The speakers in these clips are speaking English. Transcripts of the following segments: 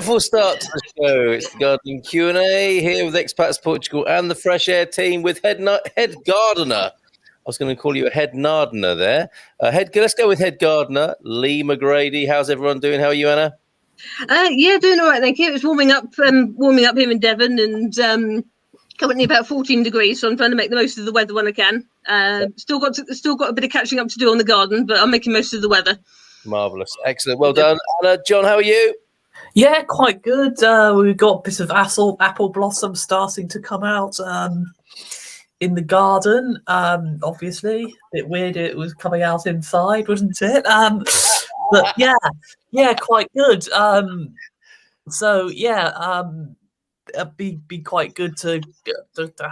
wonderful start to the show. It's the Gardening Q&A here with Expats Portugal and the Fresh Air team with head gardener. I was going to call you a head gardener there. Let's go with head gardener, Lee McGrady. How's everyone doing? How are you, Anna? Yeah, doing all right, thank you. It's warming up here in Devon, and currently about 14 degrees, so I'm trying to make the most of the weather when I can. Still got a bit of catching up to do on the garden, but I'm making most of the weather. Marvellous. Excellent. Well done. Anna, John, how are you? Yeah, quite good. We've got a bit of apple blossom starting to come out in the garden. Obviously, a bit weird it was coming out inside, wasn't it? But yeah, quite good. It'd be quite good to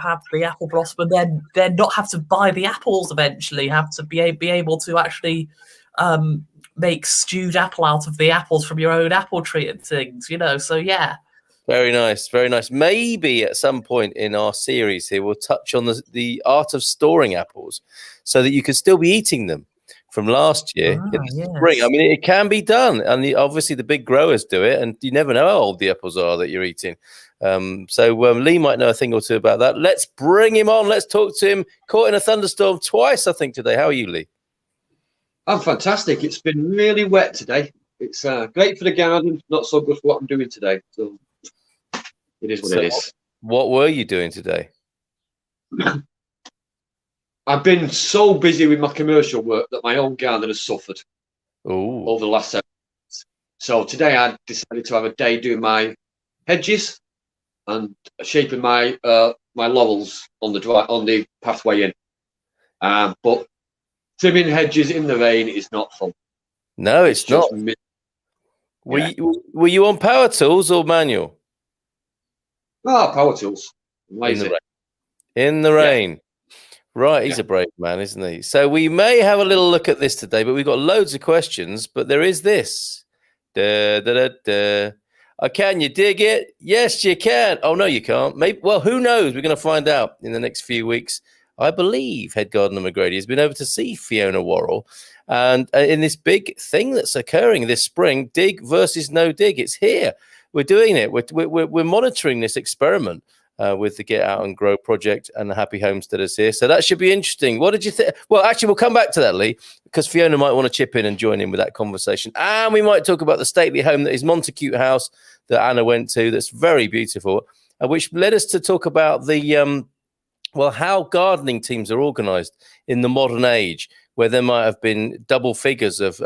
have the apple blossom and then not have to buy the apples eventually. Have to be able to actually make stewed apple out of the apples from your own apple tree and things, so yeah. Very nice, very nice. Maybe at some point in our series here, we'll touch on the art of storing apples so that you can still be eating them from last year in the spring. I mean, it can be done. And obviously the big growers do it, and you never know how old the apples are that you're eating. So Lee might know a thing or two about that. Let's bring him on. Let's talk to him. Caught in a thunderstorm twice, I think, today. How are you, Lee? I'm fantastic. It's been really wet today. It's great for the garden, not so good for what I'm doing today. So it is what it is. What were you doing today? I've been so busy with my commercial work that my own garden has suffered over the last 7 months. So today I decided to have a day doing my hedges and shaping my my laurels on the pathway in. But trimming hedges in the rain is not fun. No, it's not. Were you on power tools or manual? Power tools. Lazy. In the rain. Right, he's a brave man, isn't he? So we may have a little look at this today, but we've got loads of questions. But there is this. Can you dig it? Yes, you can. Oh, no, you can't. Maybe. Well, who knows? We're going to find out in the next few weeks. I believe head gardener McGrady has been over to see Fiona Worrell, and in this big thing that's occurring this spring, dig versus no dig. It's here. We're doing it. We're monitoring this experiment with the Get Out and Grow project and the Happy Homesteaders here. So that should be interesting. What did you think? Well, actually, we'll come back to that, Lee, because Fiona might want to chip in and join in with that conversation. And we might talk about the stately home that is Montacute House that Anna went to. That's very beautiful, which led us to talk about the how gardening teams are organised in the modern age, where there might have been double figures of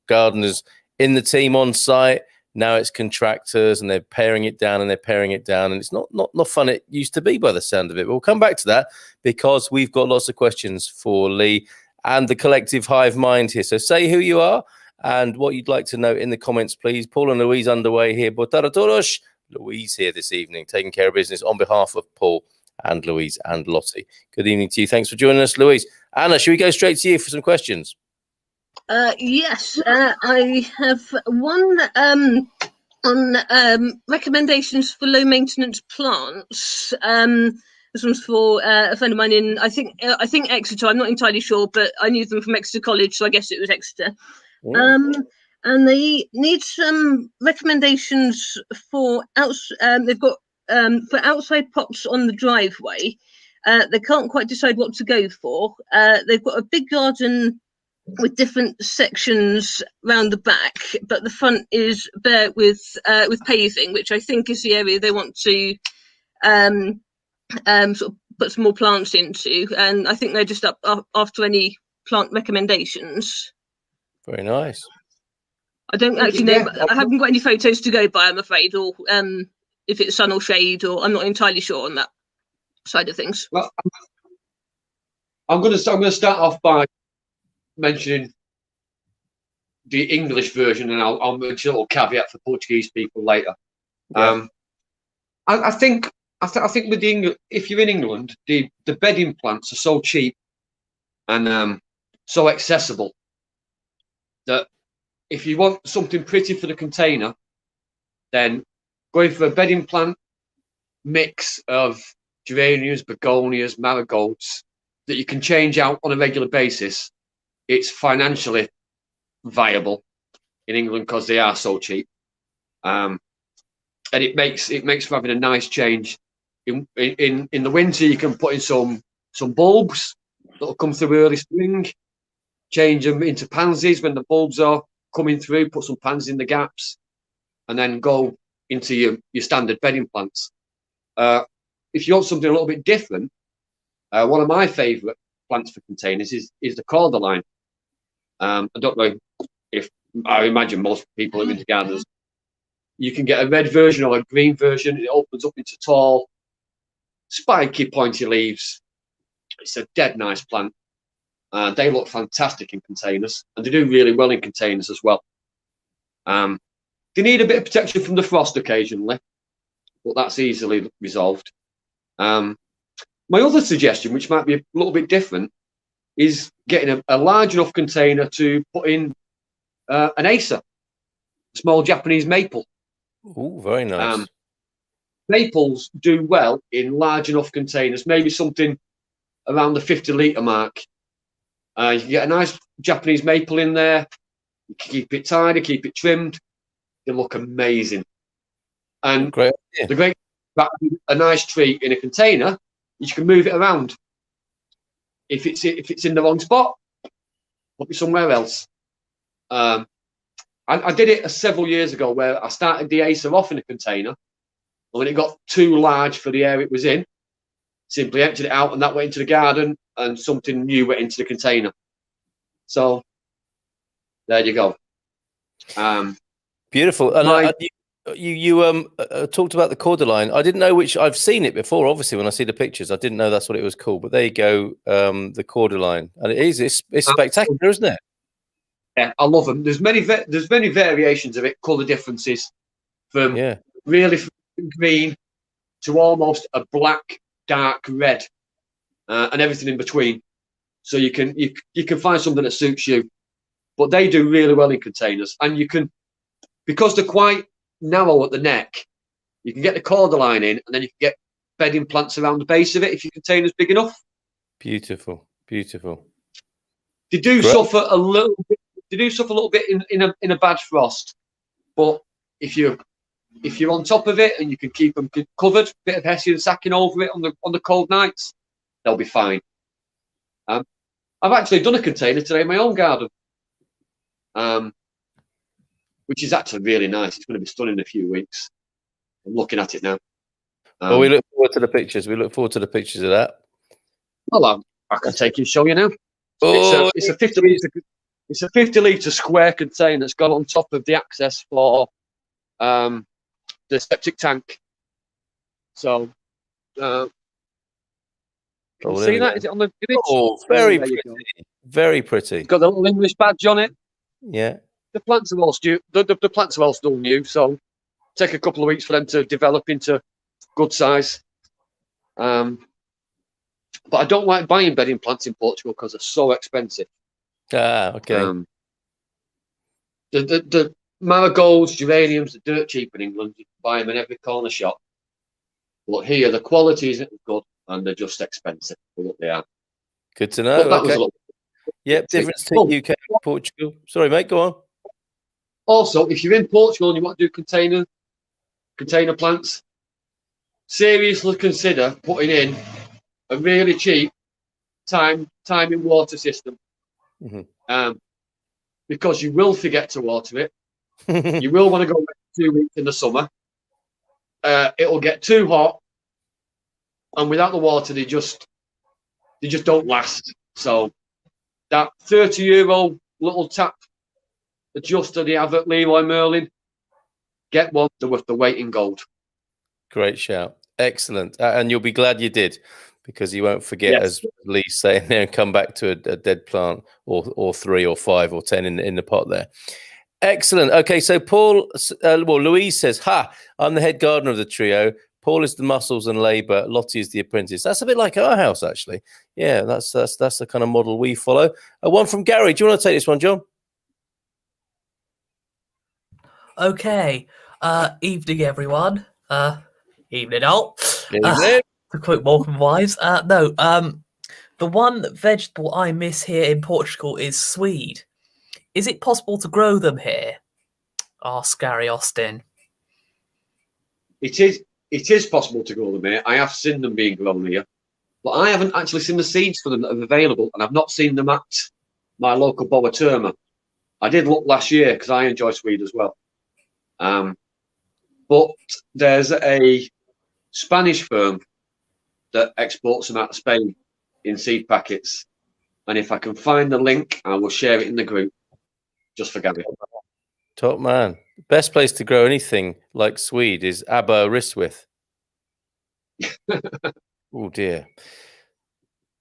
gardeners in the team on site. Now it's contractors, and they're paring it down, and it's not fun it used to be by the sound of it. But we'll come back to that because we've got lots of questions for Lee and the collective hive mind here. So say who you are and what you'd like to know in the comments, please. Paul and Louise underway here. Boa tarde a todos. Louise here this evening, taking care of business on behalf of Paul and Louise and Lottie. Good evening to you. Thanks for joining us, Louise. Anna, should we go straight to you for some questions? Yes, I have one on recommendations for low maintenance plants. This one's for a friend of mine in I think Exeter. I'm not entirely sure, but I knew them from Exeter College, so I guess it was Exeter. And they need some recommendations for they've got for outside pots on the driveway. They can't quite decide what to go for. They've got a big garden with different sections round the back, but the front is bare with paving, which I think is the area they want to sort of put some more plants into. And I think they're just up after any plant recommendations. Very nice. I don't actually know. I haven't got any photos to go by, I'm afraid, or if it's sun or shade, or I'm not entirely sure on that side of things. Well, I'm going to start off by mentioning the English version, and I'll mention a little caveat for Portuguese people later. Yeah. I think with the if you're in England, the bedding plants are so cheap and so accessible that if you want something pretty for the container, then going for a bedding plant mix of geraniums, begonias, marigolds that you can change out on a regular basis, it's financially viable in England because they are so cheap. and it makes for having a nice change. In the winter, you can put in some bulbs that'll come through early spring. Change them into pansies when the bulbs are coming through. Put some pansies in the gaps, and then go into your standard bedding plants. If you want something a little bit different, one of my favourite plants for containers is the cordyline. I don't know if I imagine most people live into gardens. You can get a red version or a green version. It opens up into tall, spiky, pointy leaves. It's a dead nice plant. They look fantastic in containers, and they do really well in containers as well. They need a bit of protection from the frost occasionally, but that's easily resolved. My other suggestion, which might be a little bit different, is getting a large enough container to put in an AiR, a small Japanese maple. Oh, very nice. Maples do well in large enough containers, maybe something around the 50-litre mark. You can get a nice Japanese maple in there. You can keep it tidy, keep it trimmed. They look amazing. And great the great about a nice tree in a container, you can move it around. If it's in the wrong spot, put it somewhere else. I did it several years ago where I started the AiR off in a container, and when it got too large for the area it was in, simply emptied it out, and that went into the garden, and something new went into the container. So there you go. Beautiful. And you talked about the cordyline. I didn't know which. I've seen it before. Obviously, when I see the pictures, I didn't know that's what it was called. But there you go, the cordyline, and it's spectacular, isn't it? Yeah, I love them. There's many variations of it, colour differences, from really green to almost a black, dark red, and everything in between. So you can find something that suits you. But they do really well in containers, and you can, because they're quite narrow at the neck, you can get the cordyline in, and then you can get bedding plants around the base of it if your container's big enough. Beautiful. They do suffer a little bit. They do suffer a little bit in a bad frost, but if you're on top of it and you can keep them covered, a bit of hessian sacking over it on the cold nights, they'll be fine. I've actually done a container today in my own garden, which is actually really nice. It's going to be stunning in a few weeks. I'm looking at it now. Well, we look forward to the pictures. We look forward to the pictures of that. Well, I can take you and show you now. Oh, it's a 50-litre square container that's got on top of the access for the septic tank. So, can you see that? Is it on the image? Oh, very pretty. Very pretty. It's got the little English badge on it. Yeah. The plants are all the plants are all still new, so take a couple of weeks for them to develop into good size. But I don't like buying bedding plants in Portugal because they're so expensive. Ah, okay. The marigolds, geraniums, are dirt cheap in England. You can buy them in every corner shop. But here, the quality isn't good, and they're just expensive for what they are. Good to know. Okay. Yep, difference between UK and Portugal. Sorry, mate, go on. Also, if you're in Portugal and you want to do container plants, seriously consider putting in a really cheap timing water system. Because you will forget to water it. You will want to go 2 weeks in the summer. It'll get too hot, and without the water, they just don't last. So that €30 little tap adjuster they have at Leroy Merlin, get one. They're worth the weight in gold. Great shout. Excellent. And you'll be glad you did, because you won't forget, as Lee's saying there, and come back to a dead plant or 3 or 5 or 10 in the pot there. Excellent. Okay, so Louise says, I'm the head gardener of the trio. Paul is the muscles and labour. Lottie is the apprentice. That's a bit like our house, actually. Yeah, that's the kind of model we follow. One from Gary. Do you want to take this one, John? Okay. Evening, everyone. Evening, all. Evening. To quote Malcolm Wise. The one vegetable I miss here in Portugal is swede. Is it possible to grow them here? Asked Gary Austin. It is possible to grow them here. I have seen them being grown here, but I haven't actually seen the seeds for them that are available, and I've not seen them at my local Boaterma. I did look last year because I enjoy Swede as well. But there's a Spanish firm that exports them out of Spain in seed packets, and if I can find the link, I will share it in the group just for Gabby. Top man. Best place to grow anything like Swede is Aberystwyth. Oh dear.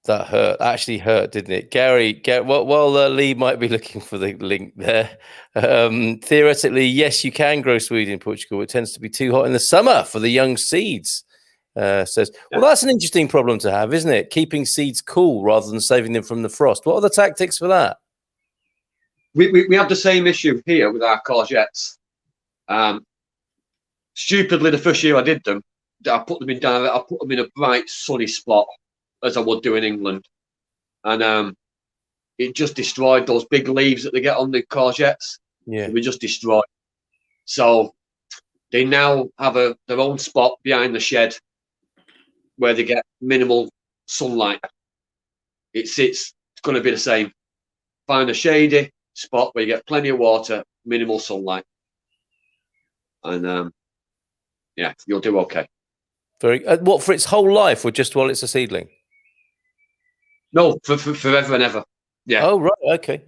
That hurt. Actually hurt, didn't it? Gary, while Lee might be looking for the link there, theoretically, yes, you can grow Swede in Portugal. It tends to be too hot in the summer for the young seeds. Says, well, that's an interesting problem to have, isn't it? Keeping seeds cool rather than saving them from the frost. What are the tactics for that? We have the same issue here with our courgettes. Stupidly, the first year I did them, I put them in a bright sunny spot, as I would do in England, and it just destroyed those big leaves that they get on the courgettes. Yeah, they were just destroyed. So they now have their own spot behind the shed where they get minimal sunlight. It's going to be the same. Find a shady spot where you get plenty of water, minimal sunlight, and yeah, you'll do okay. Very. What, for its whole life, or just while it's a seedling? No, for forever and ever. Yeah. Oh right.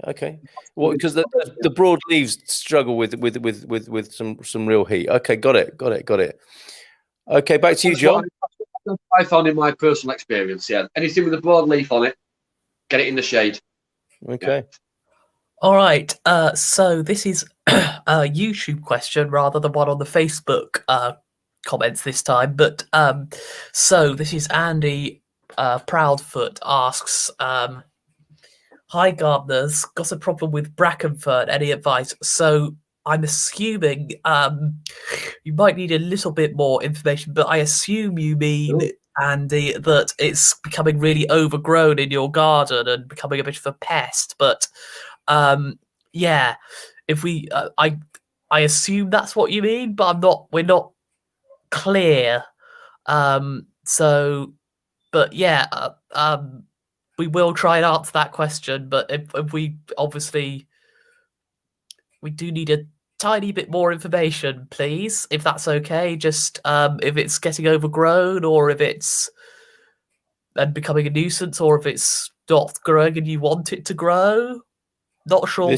Okay. Well, because the broad leaves struggle with some real heat. Okay, got it. Okay, back to you, John. I found in my personal experience, yeah, anything with a broad leaf on it, get it in the shade. Okay. Yeah. All right. So this is a YouTube question rather than one on the Facebook comments this time. But so this is Andy Proudfoot asks, hi gardeners, got a problem with Bracken fern, any advice? So I'm assuming you might need a little bit more information, but I assume you mean, Andy, that it's becoming really overgrown in your garden and becoming a bit of a pest. But yeah, if we I assume that's what you mean, but we're not clear. So but yeah, we will try and answer that question, but if we obviously we do need a tiny bit more information, please, if that's okay. Just if it's getting overgrown, or if it's and becoming a nuisance, or if it's not growing and you want it to grow. Not sure.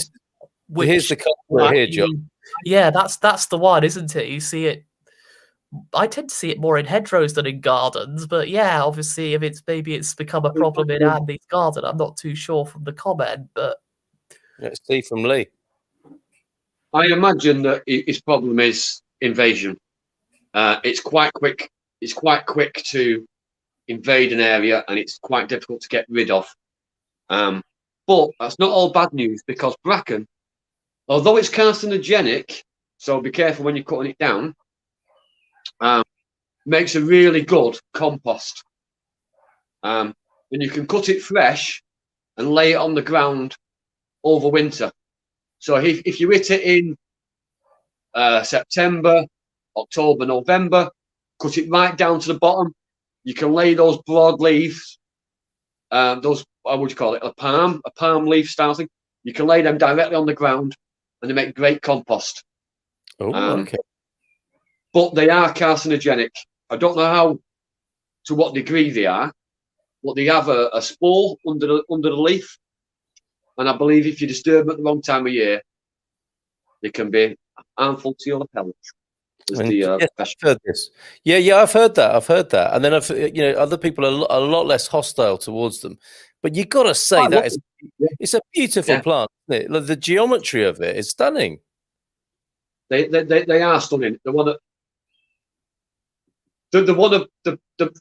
Here's the customer here, John. Yeah, that's the one, isn't it? You see it. I tend to see it more in hedgerows than in gardens, but yeah, obviously, if maybe it's become a problem in Andy's garden, I'm not too sure from the comment, but let's see from Lee. I imagine that his problem is invasion. It's quite quick. It's quite quick to invade an area, and it's quite difficult to get rid of. But that's not all bad news, because Bracken, although it's carcinogenic, so be careful when you're cutting it down, makes a really good compost. And you can cut it fresh and lay it on the ground over winter. So if you hit it in September, October, November, cut it right down to the bottom, you can lay those broad leaves, those, what would you call it, a palm leaf style thing. You can lay them directly on the ground, and they make great compost. Oh, okay. But they are carcinogenic. I don't know to what degree they are, but they have a spore under the leaf, and I believe if you disturb them at the wrong time of year, they can be harmful to your pellets. Yes, I've heard this. Yeah, I've heard that, and then other people are a lot less hostile towards them. But you got to say it's a beautiful plant, isn't it? The geometry of it is stunning. They are stunning. One of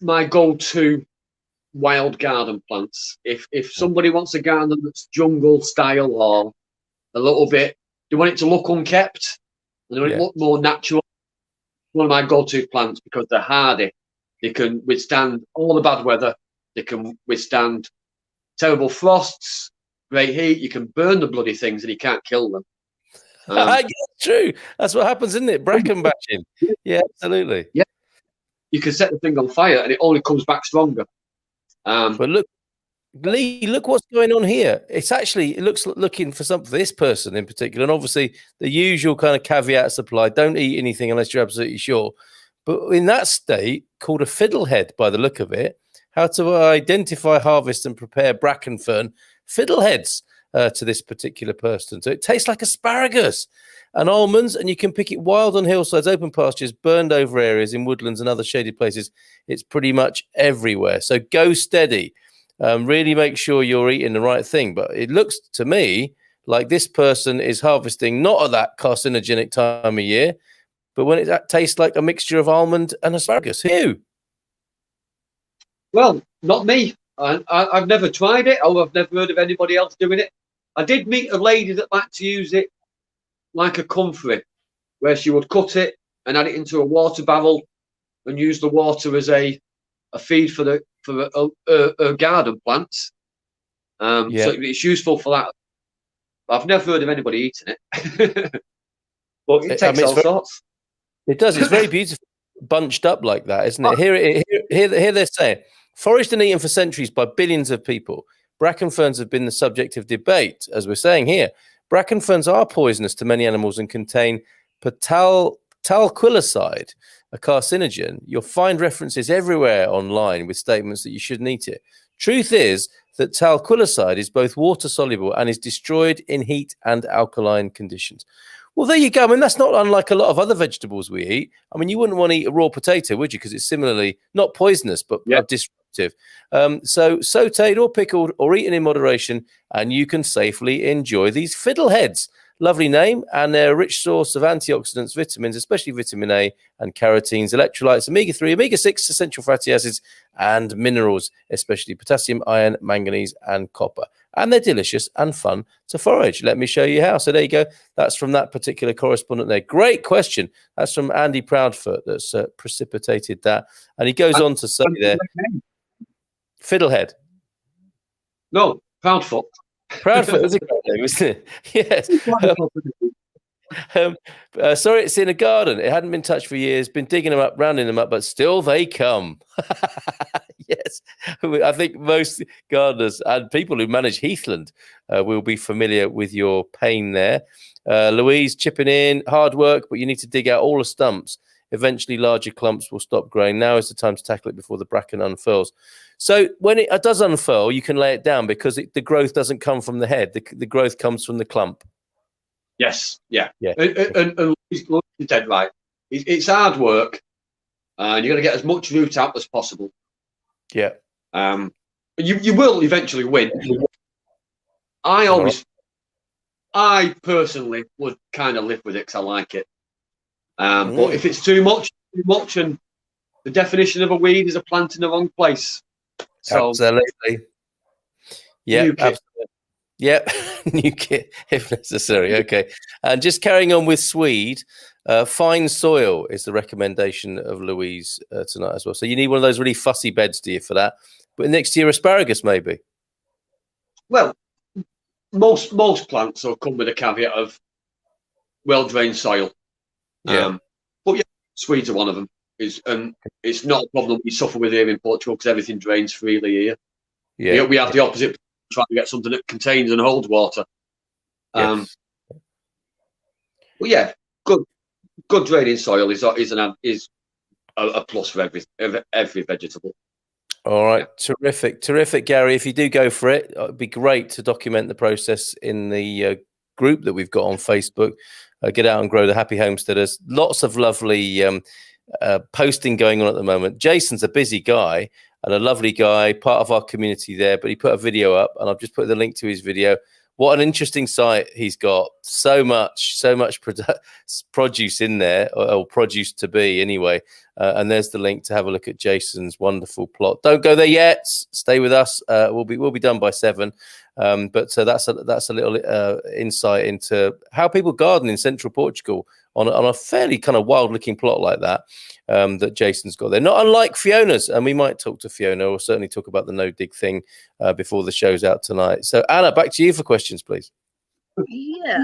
my go-to wild garden plants. If somebody wants a garden that's jungle style or a little bit, they want it to look unkept and they want it to look more natural. One of my go-to plants, because they're hardy. They can withstand all the bad weather. They can withstand terrible frosts, great heat. You can burn the bloody things and you can't kill them. Yeah, true. That's what happens, isn't it? Bracken batching. Yeah, absolutely. Yeah. You can set the thing on fire and it only comes back stronger. But look, Lee, look what's going on here. It's actually, it looks looking for something for this person in particular. And obviously the usual kind of caveats apply. Don't eat anything unless you're absolutely sure. But in that state, called a fiddlehead by the look of it, how to identify, harvest and prepare bracken fern fiddleheads to this particular person. So it tastes like asparagus and almonds, and you can pick it wild on hillsides, open pastures, burned over areas in woodlands and other shaded places. It's pretty much everywhere. So go steady. Really make sure you're eating the right thing. But it looks to me like this person is harvesting not at that carcinogenic time of year, but when it tastes like a mixture of almond and asparagus. Who? Well, not me. I've never tried it. Oh, I've never heard of anybody else doing it. I did meet a lady that liked to use it like a comfrey, where she would cut it and add it into a water barrel and use the water as a feed for her garden plants. So it's useful for that. But I've never heard of anybody eating it. But it takes all sorts. It does. It's very beautiful, bunched up like that, isn't it? Here they're saying, foraged and eaten for centuries by billions of people, bracken ferns have been the subject of debate, as we're saying here. Bracken ferns are poisonous to many animals and contain talquilacide, a carcinogen. You'll find references everywhere online with statements that you shouldn't eat it. Truth is that talquilacide is both water soluble and is destroyed in heat and alkaline conditions. Well, there you go. I mean, that's not unlike a lot of other vegetables we eat. I mean, you wouldn't want to eat a raw potato, would you? Because it's similarly not poisonous, but disruptive. So sauteed or pickled or eaten in moderation, and you can safely enjoy these fiddleheads. Lovely name, and they're a rich source of antioxidants, vitamins, especially vitamin A and carotenes, electrolytes, omega-3, omega-6, essential fatty acids, and minerals, especially potassium, iron, manganese, and copper. And they're delicious and fun to forage. Let me show you how. So there you go. That's from that particular correspondent there. Great question. That's from Andy Proudfoot that's precipitated that. And he goes on to say there, Fiddlehead. No, Proudfoot. Proudfoot is a great name, isn't it? Yes. Sorry, it's in a garden. It hadn't been touched for years. Been digging them up, rounding them up, but still they come. Yes, I think most gardeners and people who manage heathland will be familiar with your pain there. Louise chipping in, hard work, but you need to dig out all the stumps. Eventually, larger clumps will stop growing. Now is the time to tackle it before the bracken unfurls. So when it does unfurl, you can lay it down because the growth doesn't come from the head. The growth comes from the clump. Yes, yeah. And he's dead right. It's hard work, and you're going to get as much root out as possible. Yeah. You will eventually win. I personally would kind of live with it because I like it. But if it's too much, and the definition of a weed is a plant in the wrong place. So, absolutely. Yeah, absolutely. Yep, new kit if necessary. Okay, and just carrying on with Swede, fine soil is the recommendation of Louise tonight as well. So you need one of those really fussy beds, do you, for that? But next to your asparagus, maybe. Well, most plants will come with a caveat of well-drained soil. Yeah, but yeah, Swedes are one of them. It's not a problem we suffer with here in Portugal because everything drains freely here. Yeah, we have the opposite. Trying to get something that contains and holds water. Yes. Well, yeah, good draining soil is a plus for every vegetable. All right, terrific, Gary. If you do go for it, it'd be great to document the process in the group that we've got on Facebook. Get out and grow the happy homesteaders. Lots of lovely posting going on at the moment. Jason's a busy guy and a lovely guy, part of our community there, but he put a video up and I've just put the link to his video. What an interesting site he's got. So much produce in there, or produce to be anyway. And there's the link to have a look at Jason's wonderful plot. Don't go there yet. Stay with us. We'll be done by 7. But that's a little insight into how people garden in central Portugal on a fairly kind of wild looking plot like that. That Jason's got there. Not unlike Fiona's, and we might talk to Fiona or certainly talk about the no dig thing before the show's out tonight. So Anna, back to you for questions, please. Yeah,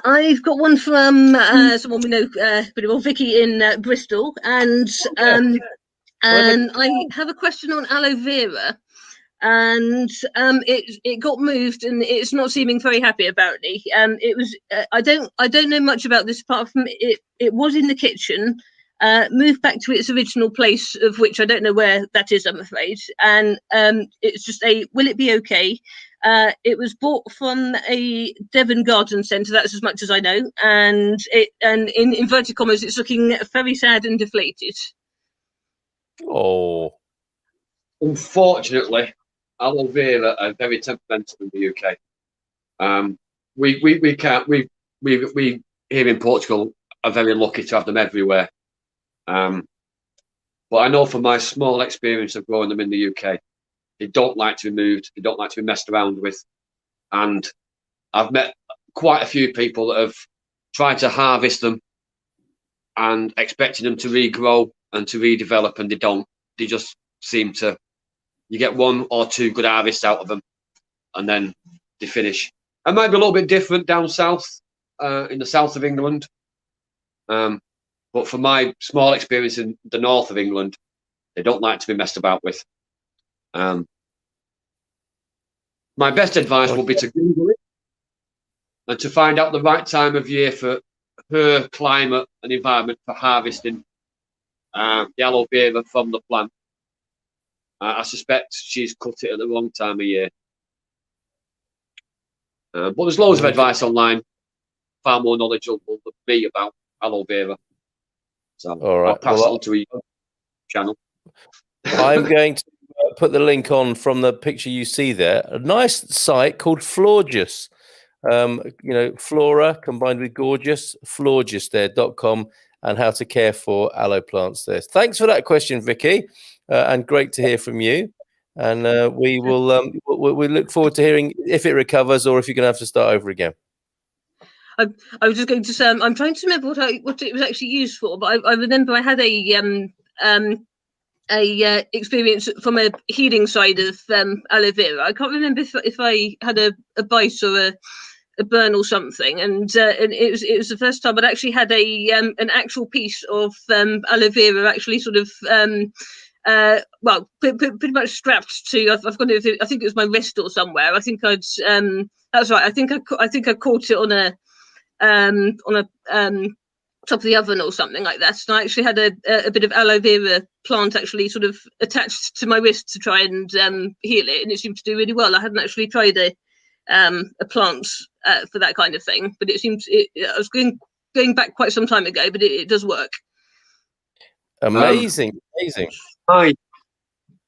I've got one from someone we know pretty well, Vicky in Bristol, and I have a question on aloe vera, and it got moved, and it's not seeming very happy apparently. It was I don't know much about this apart from it was in the kitchen, moved back to its original place, of which I don't know where that is, I'm afraid, and it's just will it be okay? It was bought from a Devon garden centre. That's as much as I know, and in inverted commas, it's looking very sad and deflated. Oh, Unfortunately, aloe vera are very temperamental in the UK. We can't. We here in Portugal are very lucky to have them everywhere. But I know from my small experience of growing them in the UK, they don't like to be moved. They don't like to be messed around with. And I've met quite a few people that have tried to harvest them and expecting them to regrow and to redevelop, and they don't. They just seem to. You get one or two good harvests out of them, and then they finish. It might be a little bit different down south, in the south of England. But from my small experience in the north of England, they don't like to be messed about with. My best advice would be to Google it and to find out the right time of year for her climate and environment for harvesting the aloe vera from the plant. I suspect she's cut it at the wrong time of year. But there's loads of advice online, far more knowledgeable than me about aloe vera. So all right. I'll pass it on to your channel. I'm going to put the link on from the picture you see there. A nice site called Florgus. Flora combined with gorgeous, florgus.com, and how to care for aloe plants there. Thanks for that question, Vicky, and great to hear from you. And we will we look forward to hearing if it recovers or if you're going to have to start over again. I was just going to say, I'm trying to remember what it was actually used for, but I remember I had a experience from a healing side of aloe vera. I can't remember if I had a bite or a burn or something, and it was the first time I'd actually had an actual piece of aloe vera actually sort of pretty much strapped to. I've got it. I think it was my wrist or somewhere. I think I'd that's right. I think I caught it on a top of the oven or something like that. And I actually had a bit of aloe vera plant actually sort of attached to my wrist to try and heal it, and it seemed to do really well. I hadn't actually tried a plant for that kind of thing, but it seems I was going back quite some time ago, but it does work. Amazing. My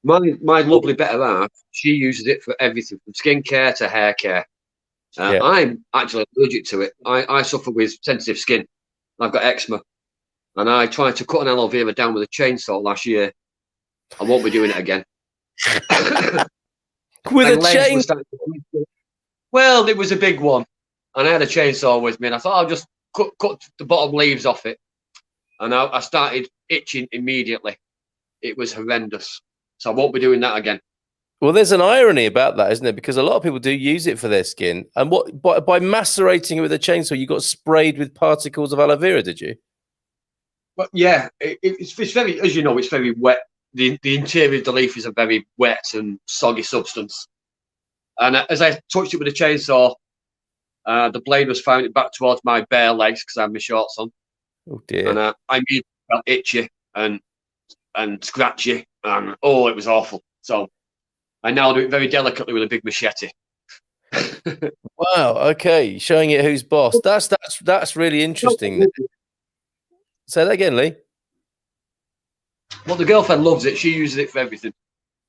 lovely better half, she uses it for everything from skincare to hair care. I'm actually allergic to it. I suffer with sensitive skin. I've got eczema, and I tried to cut an aloe vera down with a chainsaw last year. I won't be doing it again. With a chain? Well, it was a big one, and I had a chainsaw with me, and I thought I'll just cut the bottom leaves off it, and I started itching immediately. It was horrendous, so I won't be doing that again. Well, there's an irony about that, isn't there? Because a lot of people do use it for their skin, and by macerating it with a chainsaw, you got sprayed with particles of aloe vera, did you? But yeah, it's very, as you know, it's very wet. The interior of the leaf is a very wet and soggy substance. And as I touched it with a chainsaw, the blade was firing back towards my bare legs because I had my shorts on. Oh dear! And I immediately felt itchy and scratchy, and it was awful. So I now do it very delicately with a big machete. Wow. Okay, showing it who's boss. That's really interesting. Say that again, Lee. Well, the girlfriend loves it. She uses it for everything.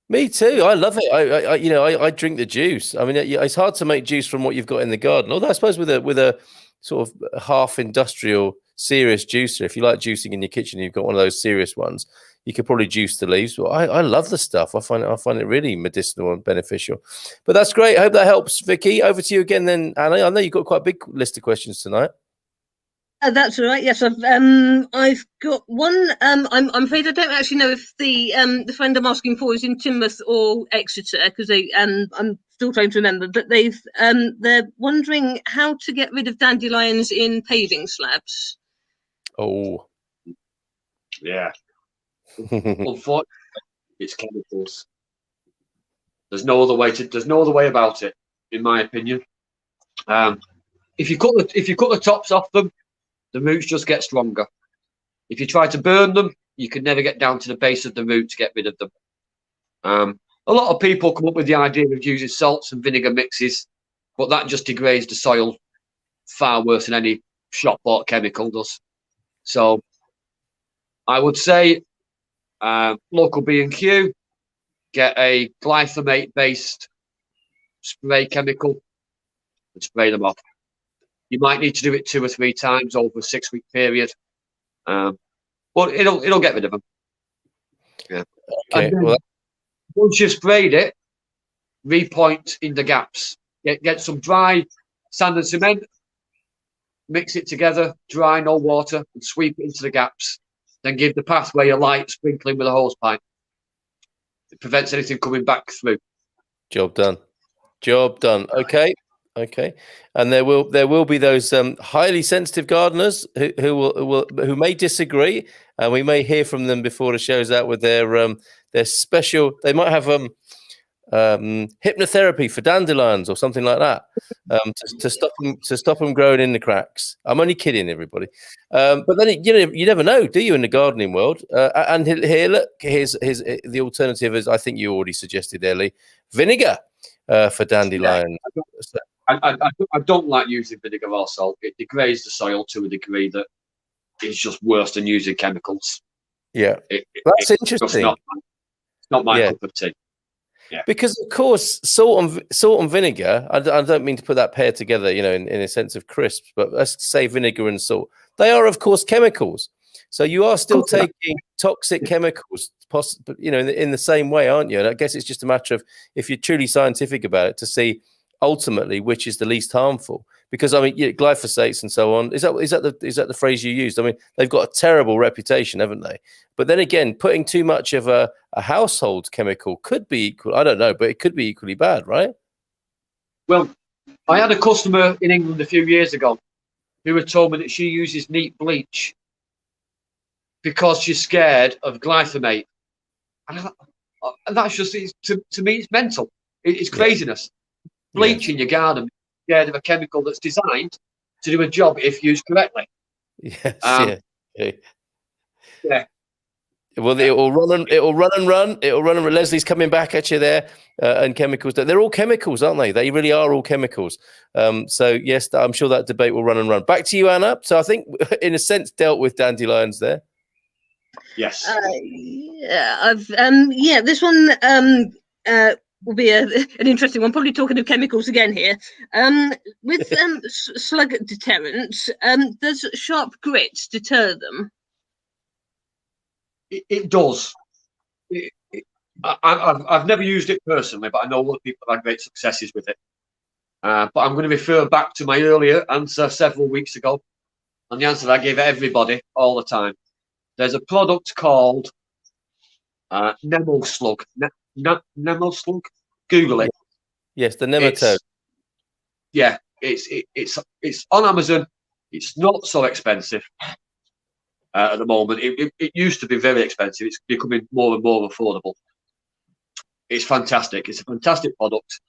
Me too. I love it. I drink the juice. I mean, it's hard to make juice from what you've got in the garden. Although I suppose with a sort of half industrial serious juicer, if you like juicing in your kitchen, you've got one of those serious ones. You could probably juice the leaves. Well, I love the stuff. I find it really medicinal and beneficial. But that's great. I hope that helps, Vicky. Over to you again, then, Anna. I know you've got quite a big list of questions tonight. That's all right. Yes, I've got one. I'm afraid I don't actually know if the friend I'm asking for is in Teignmouth or Exeter, because I'm still trying to remember, but they're wondering how to get rid of dandelions in paving slabs. Oh, Yeah. Unfortunately, it's chemicals. There's no other way about it, in my opinion. If you cut the tops off them, the roots just get stronger. If you try to burn them, you can never get down to the base of the root to get rid of them. A lot of people come up with the idea of using salts and vinegar mixes, but that just degrades the soil far worse than any shop-bought chemical does. So I would say local B&Q, get a glyphosate-based spray chemical and spray them off. You might need to do it 2 or 3 times over a 6-week period, but it'll get rid of them. Yeah. okay. Well, Once you've sprayed it, repoint in the gaps. Get some dry sand and cement, mix it together, dry, no water, and sweep it into the gaps. Then give the pathway a light sprinkling with a hose pipe. It prevents anything coming back through. job done. Job done. Okay. Okay. And there will be those highly sensitive gardeners who may disagree, and we may hear from them before the show's out with their special. They might have hypnotherapy for dandelions or something like that, to stop them growing in the cracks. I'm only kidding, everybody. But then you never know, do you, in the gardening world? And here, look, here's the alternative, as I think you already suggested, Ellie, vinegar for dandelion. Yeah, I don't like using vinegar or salt. It degrades the soil to a degree that is just worse than using chemicals. Yeah, that's interesting. It's not my cup of tea. Yeah. Because of course, salt and vinegar. I don't mean to put that pair together, in a sense of crisps, but let's say vinegar and salt. They are, of course, chemicals. So you are still taking toxic chemicals, in the same way, aren't you? And I guess it's just a matter of, if you're truly scientific about it, to see ultimately which is the least harmful. Because glyphosates and so on, is that the phrase you used? I mean, they've got a terrible reputation, haven't they? But then again, putting too much of a household chemical could be equal. I don't know, but it could be equally bad, right? Well, I had a customer in England a few years ago who had told me that she uses neat bleach because she's scared of glyphosate. And that's just, to me, it's mental. It's craziness. Bleach in your garden, scared of a chemical that's designed to do a job if used correctly. Yes. Yeah. Well, it'll run and run. Leslie's coming back at you there, and chemicals. They're all chemicals, aren't they? They really are all chemicals. So yes, I'm sure that debate will run and run. Back to you, Anna. So I think, in a sense, dealt with dandelions there. Yes. This one will be an interesting one. Probably talking of chemicals again here. With slug deterrence, does sharp grit deter them? It does. I've never used it personally, but I know a lot of people have had great successes with it. But I'm going to refer back to my earlier answer several weeks ago, and the answer that I give everybody all the time. There's a product called Nemo Slug. Nemo Slug. Google it. Yes, the nematode. It's on Amazon. It's not so expensive at the moment. It used to be very expensive. It's becoming more and more affordable. It's fantastic. It's a fantastic product.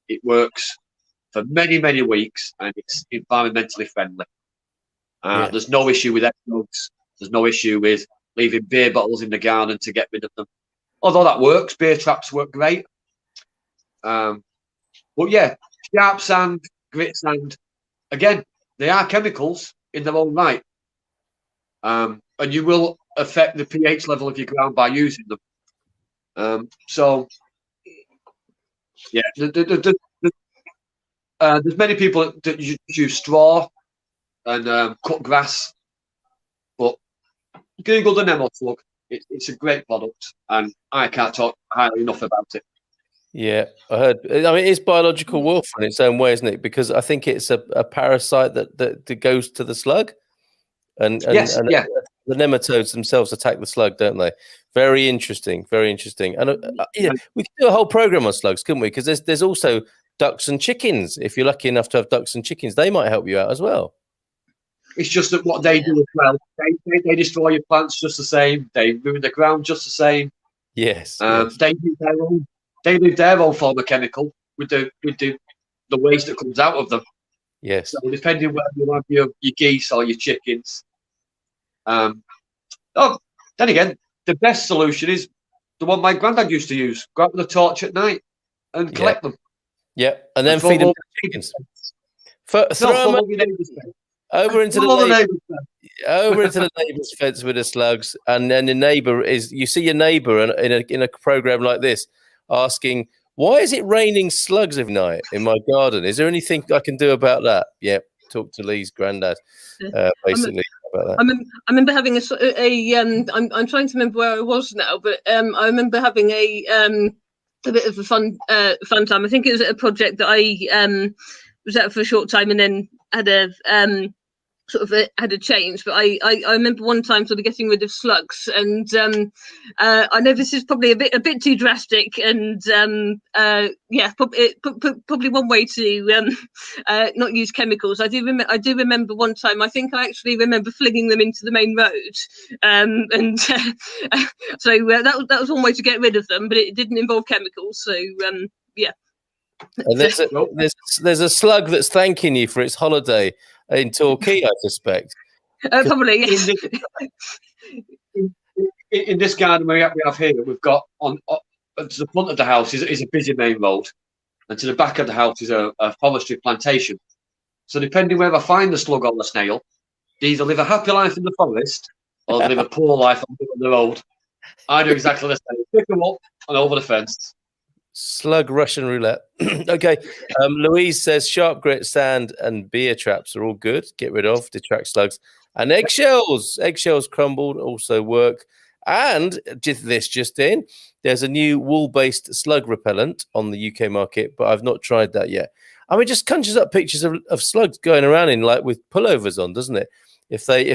It works for many, many weeks, and it's environmentally friendly. There's no issue with egg-bugs. There's no issue with leaving beer bottles in the garden to get rid of them. Although that works, beer traps work great. But yeah, sharp sand, grit sand, again, they are chemicals in their own right. And you will affect the pH level of your ground by using them. So, yeah, there's many people that use straw and cut grass, but Google the Nemo Slug. It's a great product, and I can't talk highly enough about it. Yeah, I heard. I mean, it's biological warfare in its own way, isn't it? Because I think it's a parasite that goes to the slug, and the nematodes themselves attack the slug, don't they? Very interesting, very interesting. And we could do a whole program on slugs, couldn't we? Because there's also ducks and chickens. If you're lucky enough to have ducks and chickens, they might help you out as well. It's just that what they do as well, they destroy your plants just the same. They ruin the ground just the same. Yes. They leave their own form of chemical with the waste that comes out of them. Yes. So depending whether you have your geese or your chickens. Then again, the best solution is the one my granddad used to use. Go out with a torch at night and collect them. Yeah, and then feed them to the chickens. Throw them over into the neighbour's fence with the slugs, and then the neighbour you see your neighbour in a program like this asking, why is it raining slugs every night in my garden? Is there anything I can do about that? Yeah, talk to Lee's granddad, basically about that. I remember having I'm trying to remember where I was now, but I remember having a bit of a fun time. I think it was at a project that I was at for a short time and then had a change. But I remember one time sort of getting rid of slugs, and I know this is probably a bit too drastic, and probably one way to not use chemicals. I do remember one time. I think I actually remember flinging them into the main road, so that was one way to get rid of them, but it didn't involve chemicals. So yeah. And there's a slug that's thanking you for its holiday in Torquay, I suspect. Probably, yes. In this garden we have here, we've got to the front of the house is a busy main road, and to the back of the house is a forestry plantation. So depending where I find the slug or the snail, they either live a happy life in the forest or they live a poor life on the road. I do exactly the same. Pick them up and over the fence. Slug Russian roulette. Okay. Louise says sharp grit, sand, and beer traps are all good. Get rid of, detract slugs. And eggshells. Eggshells crumbled also work. And just in, there's a new wool-based slug repellent on the UK market, but I've not tried that yet. I mean, it just conjures up pictures of slugs going around in with pullovers on, doesn't it? If they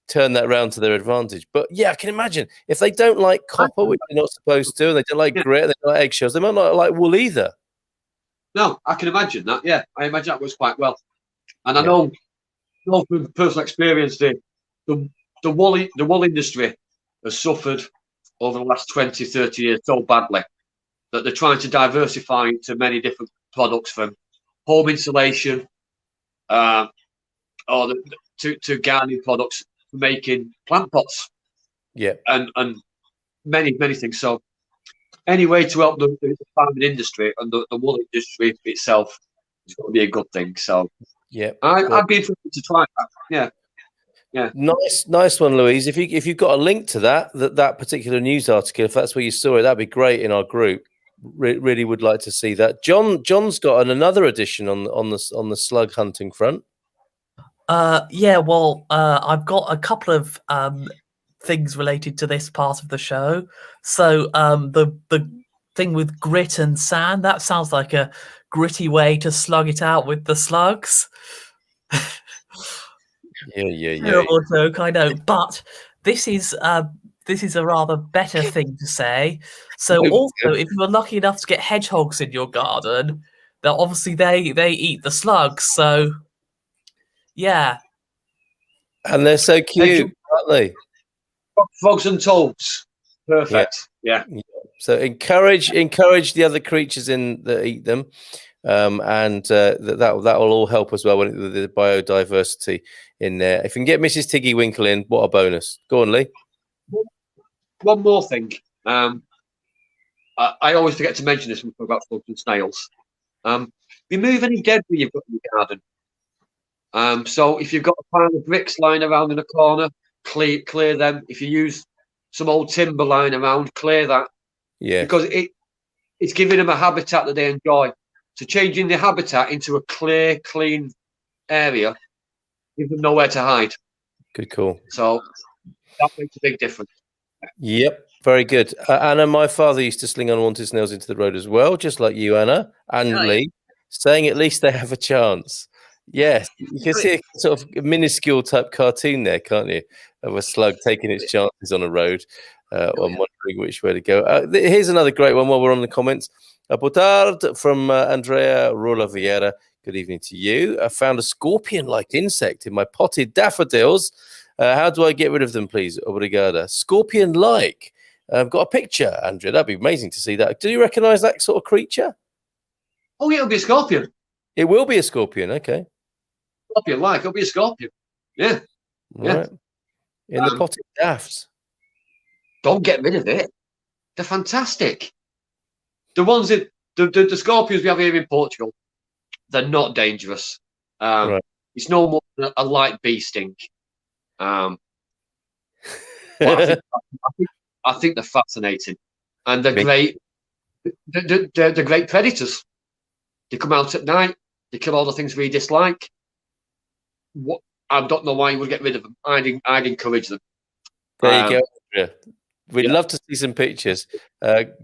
turn that round to their advantage. But yeah, I can imagine if they don't like copper, which they're not supposed to, and they don't like grit, they don't like eggshells, they might not like wool either. No, I can imagine that. Yeah, I imagine that works quite well. And I know from personal experience, the wool industry has suffered over the last 20, 30 years so badly that they're trying to diversify into many different products, from home insulation or to gardening products, for making plant pots, and many things. So any way to help the farming industry and the wool industry itself is going to be a good thing. So I'd be interested to try that. Yeah. Nice one, Louise. If you've got a link to that particular news article, if that's where you saw it, that'd be great in our group. Really would like to see that. John's got another edition on the slug hunting front. I've got a couple of things related to this part of the show. So the thing with grit and sand, that sounds like a gritty way to slug it out with the slugs. Yeah. Terrible joke, I know, but this is a rather better thing to say. So also, if you are lucky enough to get hedgehogs in your garden, then obviously they eat the slugs. So yeah, and they're so cute, aren't they? Frogs and toads, perfect. Yeah. So encourage the other creatures that eat them, and that will all help as well with the biodiversity in there. If you can get Mrs. Tiggy Winkle in, what a bonus! Go on, Lee. One more thing. I always forget to mention this when we talk about slugs and snails. Remove any debris you've got in your garden. So if you've got a pile of bricks lying around in a corner, clear them. If you use some old timber lying around, clear that. Yeah. Because it's giving them a habitat that they enjoy. So changing the habitat into a clear, clean area gives them nowhere to hide. Good call. So that makes a big difference. Yep. Very good. Anna, my father used to sling unwanted snails into the road as well, just like you, Anna, and Lee, saying at least they have a chance. Yes, you can see a sort of minuscule type cartoon there, can't you, of a slug taking its chances on a road. I'm wondering which way to go. Here's another great one while we're on the comments. Boa tarde from Andrea Rola Vieira. Good evening to you. I found a scorpion-like insect in my potted daffodils. How do I get rid of them, please? Obrigada. Scorpion-like. I've got a picture, Andrea. That'd be amazing to see that. Do you recognise that sort of creature? Oh, yeah, it'll be a scorpion. It will be a scorpion. Okay. Scorpion-like. It'll be a scorpion. Yeah. Right. In the potted daffs. Don't get rid of it. They're fantastic. The ones that the scorpions we have here in Portugal, they're not dangerous. Right. It's no more than a light bee sting. But I think they're fascinating, and they're great. They're great predators. They come out at night. They kill all the things we dislike. I don't know why you would get rid of them. I'd encourage them. There you go, Andrea. We'd love to see some pictures.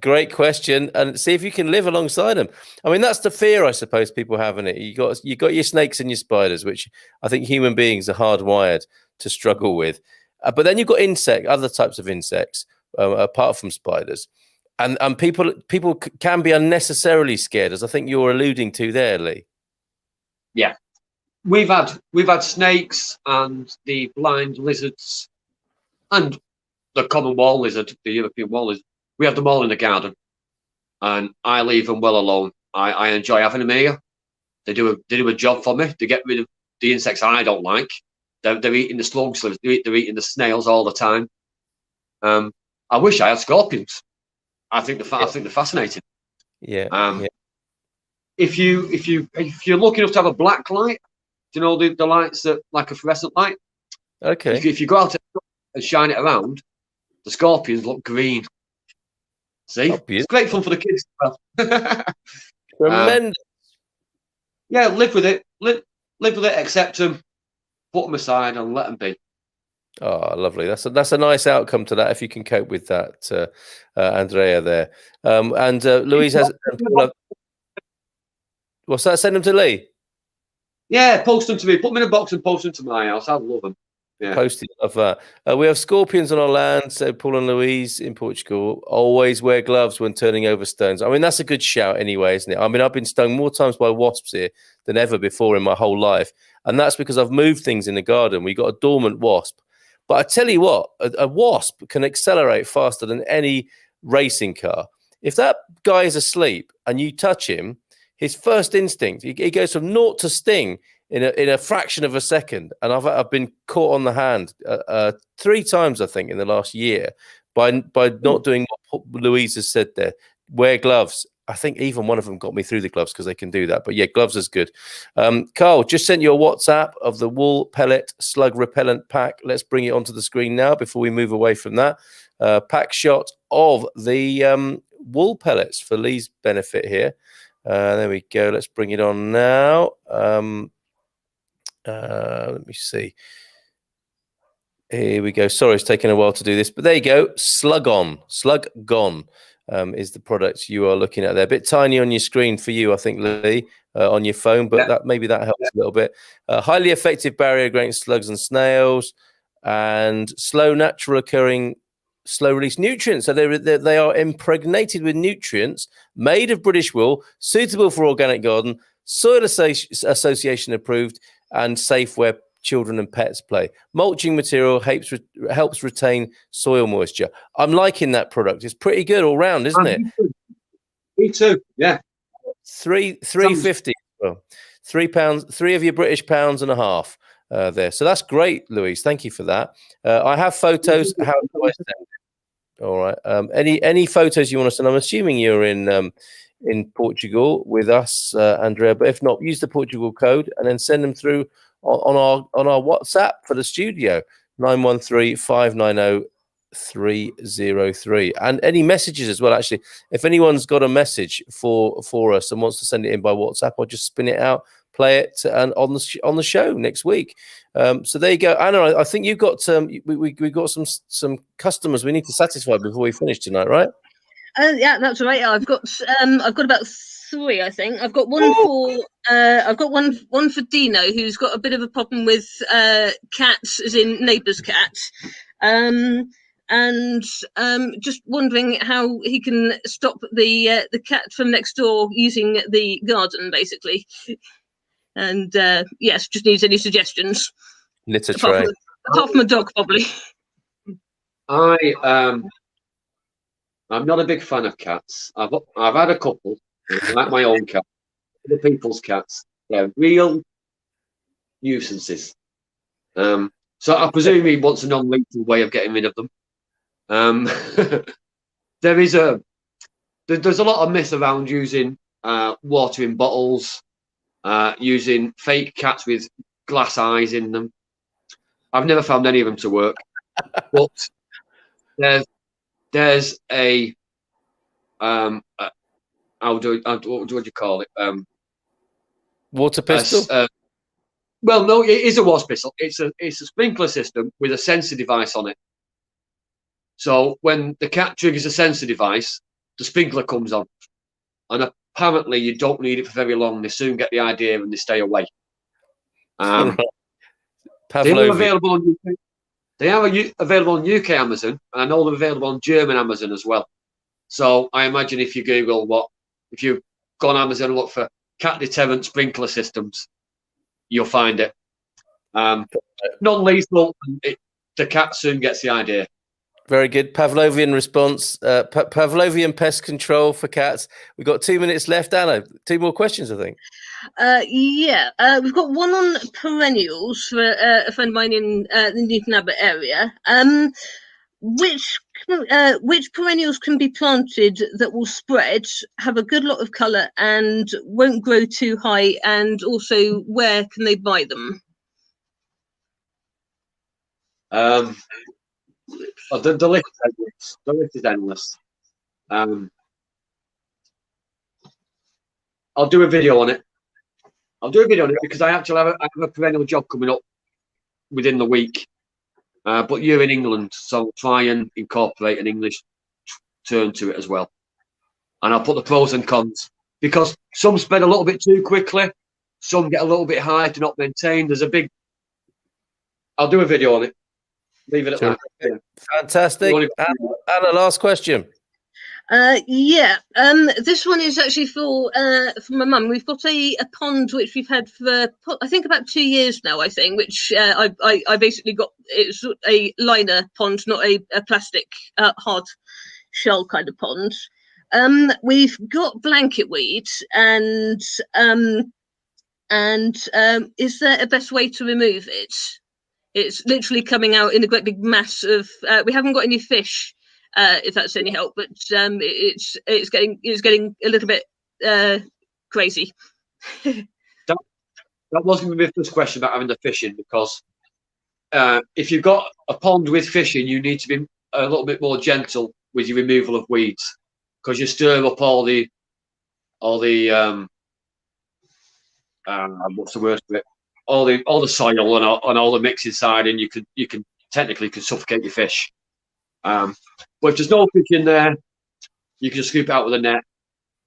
Great question, and see if you can live alongside them. I mean, that's the fear, I suppose, people have in it. You got your snakes and your spiders, which I think human beings are hardwired to struggle with. But then you've got other types of insects, apart from spiders, and people can be unnecessarily scared, as I think you're alluding to there, Lee. Yeah, we've had snakes and the blind lizards, and the common wall lizard, the European wall lizard. We have them all in the garden, and I leave them well alone. I enjoy having them here. They do a job for me. They get rid of the insects I don't like. They're eating the slugs. They're eating the snails all the time. I wish I had scorpions. I think they're fascinating. Yeah. If you're lucky enough to have a black light, do you know the lights that like a fluorescent light? Okay. If you go out and shine it around, the scorpions look green. See, it's great fun for the kids as well. Tremendous. Yeah, live with it. Live with it. Accept them. Put them aside and let them be. Oh, lovely. That's a nice outcome to that. If you can cope with that, Andrea there, and Louise has. What's that? Send them to Lee. Yeah, post them to me. Put them in a box and post them to my house. I'd love them. Yeah. Posted of that. We have scorpions on our land. So Paul and Louise in Portugal always wear gloves when turning over stones. I mean, that's a good shout anyway, isn't it? I mean, I've been stung more times by wasps here than ever before in my whole life. And that's because I've moved things in the garden. We got a dormant wasp. But I tell you what, a wasp can accelerate faster than any racing car. If that guy is asleep and you touch him, his first instinct, he goes from naught to sting in a fraction of a second. And I've been caught on the hand 3 times, I think, in the last year by not doing what Louise has said there. Wear gloves. I think even one of them got me through the gloves because they can do that. But yeah, gloves is good. Carl, just sent you a WhatsApp of the wool pellet slug repellent pack. Let's bring it onto the screen now before we move away from that. Pack shot of the wool pellets for Lee's benefit here. There we go. Let's bring it on now. Let me see. Here we go. Sorry, it's taking a while to do this, but there you go. Slug Gone is the product you are looking at there. A bit tiny on your screen for you, I think, Lee, on your phone, but maybe that helps a little bit. Highly effective barrier against slugs and snails, and natural occurring, slow release nutrients. So they are impregnated with nutrients, made of British wool, suitable for organic garden, Soil Association approved, and safe where children and pets play. Mulching material helps retain soil moisture. I'm liking that product. It's pretty good all round, isn't it? Me too. Yeah. £3.50. Well, £3, 3 of your British pounds and a half there. So that's great, Louise. Thank you for that. I have photos. How do I send it? All right. Any photos you want to send? I'm assuming you're in Portugal with us, Andrea. But if not, use the Portugal code and then send them through on our WhatsApp for the studio, 913-590-303. And any messages as well. Actually, if anyone's got a message for us and wants to send it in by WhatsApp, I'll just spin it out, play it, and on the show next week. So there you go, Anna. I think you've got we got some customers we need to satisfy before we finish tonight, right? Yeah, that's right. I've got about 3, I think. I've got one one for Dino, who's got a bit of a problem with cats, as in neighbours' cats. and just wondering how he can stop the cat from next door using the garden, basically. And yes, just needs any suggestions. Litter tray. Apart from a dog, probably. I'm not a big fan of cats. I've had a couple, like my own cat, other people's cats. They're real nuisances. So I presume he wants a non-lethal way of getting rid of them. There's a lot of myth around using water in bottles, using fake cats with glass eyes in them. I've never found any of them to work, but there's a what do you call it? Water pistol. Well, no, it is a water pistol. It's a sprinkler system with a sensor device on it. So when the cat triggers a sensor device, the sprinkler comes on, and apparently you don't need it for very long. They soon get the idea and they stay away. They are available on UK. They are available on UK Amazon, and I know they're available on German Amazon as well. So I imagine if you Google if you go on Amazon and look for cat deterrent sprinkler systems, you'll find it. Non-lethal, the cat soon gets the idea. Very good. Pavlovian response. Pavlovian pest control for cats. We've got 2 minutes left, Anna. 2 more questions, I think. Yeah, we've got one on perennials for a friend of mine in the Newton Abbot area. Which perennials can be planted that will spread, have a good lot of colour, and won't grow too high? And also, where can they buy them? The list is endless. I'll do a video on it. Because I actually have a perennial job coming up within the week. But you're in England, so I'll try and incorporate an English turn to it as well. And I'll put the pros and cons, because some spread a little bit too quickly, some get a little bit high to not maintain. I'll do a video on it. Leave it at that. Yeah. Fantastic. Anna, last question. Yeah, this one is actually for my mum. We've got a pond which we've had for I think about 2 years now, I think, which I basically got. It's a liner pond, not a plastic hard shell kind of pond. We've got blanket weed, and is there a best way to remove it? It's literally coming out in a great big mass of. We haven't got any fish. If that's any help, but it's getting a little bit crazy. That was going to be my first question about having the fishing, because if you've got a pond with fishing, you need to be a little bit more gentle with your removal of weeds, because you stir up all the what's the word for it? All the soil and all the mix inside, and you can technically suffocate your fish. But if there's no fish in there, you can just scoop it out with a net,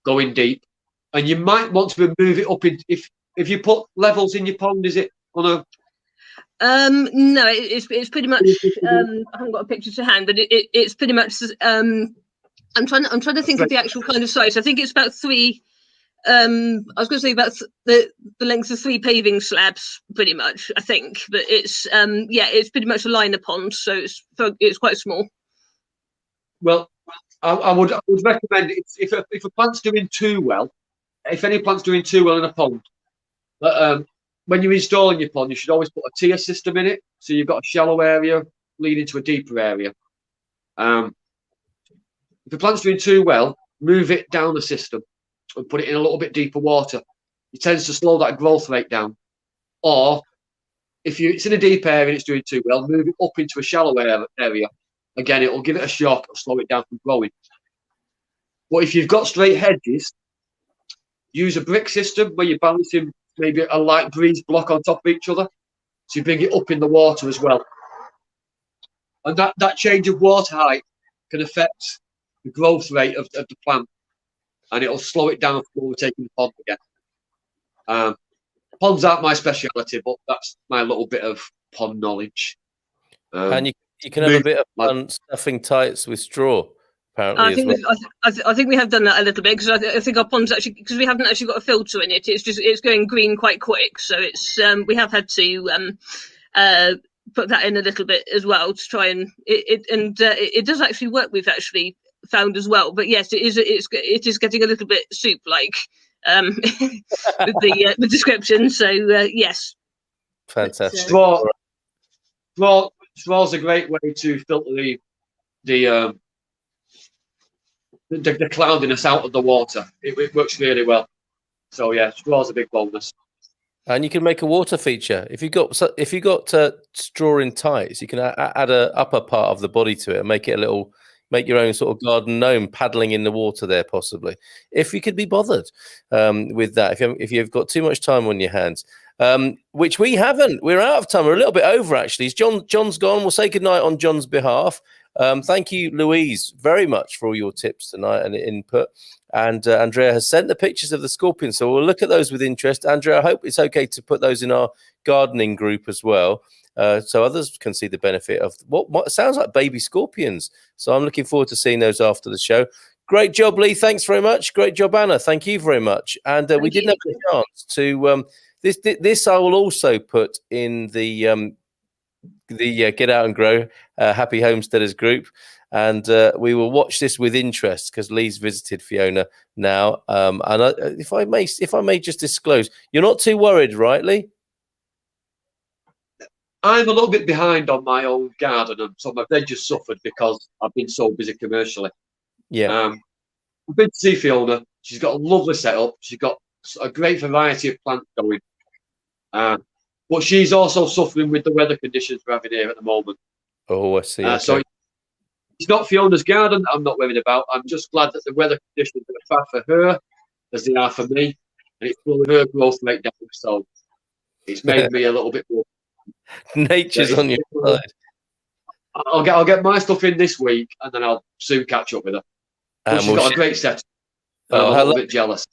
go in deep, and you might want to remove it up. If you put levels in your pond, is it on a? No, it's pretty much. I haven't got a picture to hand, but it's pretty much. I'm trying to think of the actual kind of size. I think it's about 3. I was going to say about the length of 3 paving slabs, pretty much. I think, but it's it's pretty much a liner pond, so it's quite small. Well, I would recommend if a plant's doing too well, if any plant's doing too well in a pond, when you're installing your pond, you should always put a tier system in it, so you've got a shallow area leading to a deeper area. If the plant's doing too well, move it down the system and put it in a little bit deeper water. It tends to slow that growth rate down. Or if it's in a deep area and it's doing too well, move it up into a shallow area. Again, it will give it a shock or slow it down from growing. But if you've got straight hedges, use a brick system where you're balancing maybe a light breeze block on top of each other, so you bring it up in the water as well. And that change of water height can affect the growth rate of the plant, and it'll slow it down from overtaking the pond again. Ponds aren't my speciality, but that's my little bit of pond knowledge. And You can have a bit of fun stuffing tights with straw. Apparently, I think I think we have done that a little bit, because I think our pond's actually, because we haven't actually got a filter in it. It's going green quite quick, so it's we have had to put that in a little bit as well to try and it does actually work. We've actually found as well, but yes, it is getting a little bit soup like with the description. So yes, fantastic. Straw's a great way to filter the cloudiness out of the water. It works really well. So yeah, straw's a big bonus. And you can make a water feature if you got straw in tights. You can add a upper part of the body to it and make your own sort of garden gnome paddling in the water there, possibly, if you could be bothered with that. If you've got too much time on your hands, which we haven't. We're out of time. We're a little bit over, actually. John's gone. We'll say goodnight on John's behalf. Thank you, Louise, very much for all your tips tonight and input. And Andrea has sent the pictures of the scorpions, so we'll look at those with interest. Andrea, I hope it's okay to put those in our gardening group as well, so others can see the benefit of what sounds like baby scorpions. So I'm looking forward to seeing those after the show. Great job, Lee. Thanks very much. Great job, Anna. Thank you very much. And we didn't have a chance to this I will also put in the Get Out and Grow Happy Homesteaders group, and we will watch this with interest because Lee's visited Fiona now. And if I may just disclose, you're not too worried, right, Lee? I'm a little bit behind on my own garden, and so my veg just suffered because I've been so busy commercially. Yeah. I've been to see Fiona. She's got a lovely setup. She's got a great variety of plants going. But she's also suffering with the weather conditions we're having here at the moment. Oh, I see. Okay. So it's not Fiona's garden that I'm not worried about. I'm just glad that the weather conditions are bad for her as they are for me, and it's slowing her growth rate down. So it's made me a little bit more. Nature's on your side. I'll get my stuff in this week, and then I'll soon catch up with her. But she's got a great set. I'm a little bit jealous.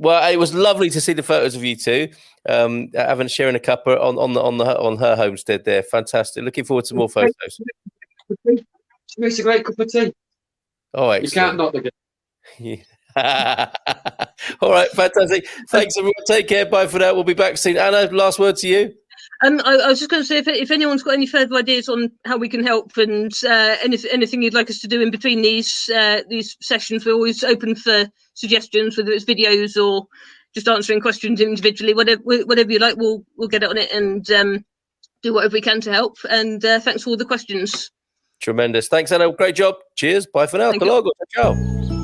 Well, it was lovely to see the photos of you two, sharing a cuppa on her homestead there. Fantastic. Looking forward to more photos. She makes a great cup of tea. Oh, excellent. You can't knock the Yeah. All right, fantastic. Thanks, everyone. Take care. Bye for now. We'll be back soon. Anna, last word to you. I was just going to say, if anyone's got any further ideas on how we can help and anything you'd like us to do in between these sessions, we're always open for suggestions, whether it's videos or just answering questions individually. Whatever you like, we'll get it on it and do whatever we can to help. And thanks for all the questions. Tremendous. Thanks, Anna. Great job. Cheers. Bye for now. Ciao.